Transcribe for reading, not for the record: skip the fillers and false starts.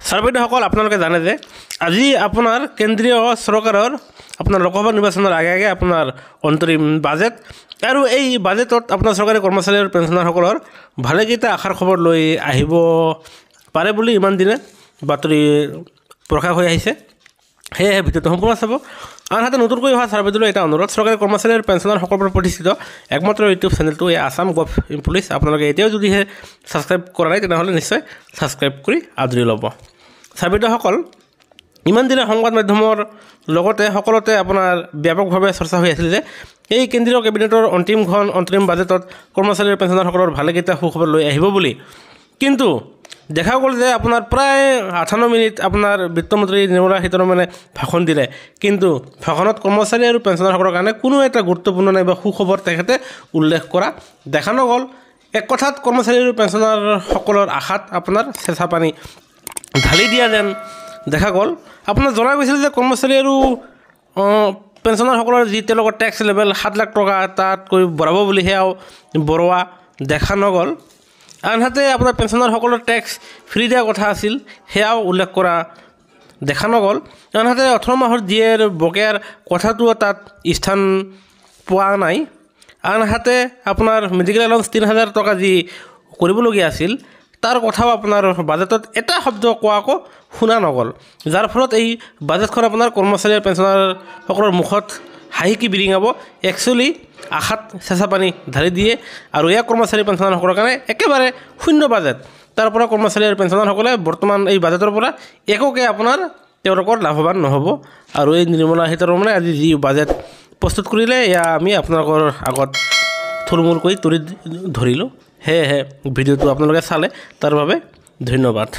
ছাৰ-বাইদেউসকল আপোনালোকে জানে যে আজি আপোনাৰ কেন্দ্ৰীয় চৰকাৰৰ আপোনাৰ লোকসভা নিৰ্বাচনৰ আগে আগে আপোনাৰ অন্তৰিম বাজেট আৰু এই বাজেটত আপোনাৰ চৰকাৰী কৰ্মচাৰী আৰু পেঞ্চনাৰসকলৰ ভালেকেইটা আশাৰ খবৰ লৈ আহিব পাৰে বুলি ইমান দিনে বাতৰি প্ৰকাশ হৈ আহিছে। সেয়েহে ভিডিঅ'টো সম্পূৰ্ণ চাব। আনহাতে নতুনকৈ অহা ছাৰ-বাইদেউলৈ এটা অনুৰোধ, চৰকাৰী কৰ্মচাৰী আৰু পেঞ্চনাৰসকলৰ প্ৰতিষ্ঠিত একমাত্ৰ ইউটিউব চেনেলটো এই আছাম গভ পুলিচ আপোনালোকে এতিয়াও যদিহে ছাবস্ক্ৰাইব কৰা নাই তেনেহ'লে নিশ্চয় ছাবস্ক্ৰাইব কৰি আদৰি ল'ব। ছাৰ-বাইদেউসকল, ইমান দিনে সংবাদ মাধ্যমৰ লগতে সকলোতে আপোনাৰ ব্যাপকভাৱে চৰ্চা হৈ আছিল যে এই কেন্দ্ৰীয় কেবিনেটৰ অন্তৰিম বাজেটত কৰ্মচাৰী আৰু পেঞ্চনাৰসকলৰ ভালেকেইটা সুখবৰ লৈ আহিব বুলি। কিন্তু দেখা গ'ল যে আপোনাৰ প্ৰায় 58 মিনিট আপোনাৰ বিত্তমন্ত্ৰী নিৰ্মলা সীতাৰমণে ভাষণ দিলে, কিন্তু ভাষণত কৰ্মচাৰী আৰু পেঞ্চনাৰসকলৰ কাৰণে কোনো এটা গুৰুত্বপূৰ্ণ নাই বা সুখবৰ তেখেতে উল্লেখ কৰা দেখা নগ'ল। এক কথাত কৰ্মচাৰী আৰু পেঞ্চনাৰসকলৰ আশাত আপোনাৰ চেঁচা পানী ঢালি দিয়া যেন দেখা গ'ল। আপোনাৰ জনা গৈছিল যে কৰ্মচাৰী আৰু পেঞ্চনাৰসকলৰ যি তেওঁলোকৰ টেক্স লেভেল 7 লাখ টকা তাতকৈ বঢ়াব বুলি সেয়াও বঢ়োৱা দেখা নগ'ল। আনহাতে আপোনাৰ পেঞ্চনাৰসকলৰ টেক্স ফ্ৰী দিয়াৰ কথা আছিল, সেয়াও উল্লেখ কৰা দেখা নগ'ল। আনহাতে 18 মাহৰ ডিএৰ বকেয়াৰ কথাটোও তাত স্থান পোৱা নাই। আনহাতে আপোনাৰ মেডিকেল এলাউন্স 3000 টকা যি কৰিবলগীয়া আছিল তাৰ কথাও আপোনাৰ বাজেটত এটা শব্দ কোৱাকো শুনা নগ'ল, যাৰ ফলত এই বাজেটখন আপোনাৰ কৰ্মচাৰী আৰু পেঞ্চনাৰসকলৰ মুখত হাঁহিকি বিৰিঙাব, একচুৱেলি আশাত চেঁচা পানী ঢালি দিয়ে। আৰু এয়া কৰ্মচাৰী পেঞ্চনাৰসকলৰ কাৰণে একেবাৰে শূন্য বাজেট। তাৰ পৰা কৰ্মচাৰী আৰু পেঞ্চনাৰসকলে বৰ্তমান এই বাজেটৰ পৰা একোকে আপোনাৰ তেওঁলোকৰ লাভৱান নহ'ব। আৰু এই নিৰ্মলা সীতাৰমণে আজি যি বাজেট প্ৰস্তুত কৰিলে এয়া আমি আপোনালোকৰ আগত থুলমূলকৈ তুলি ধৰিলোঁ। সেয়েহে ভিডিঅ'টো আপোনালোকে চালে তাৰ বাবে ধন্যবাদ।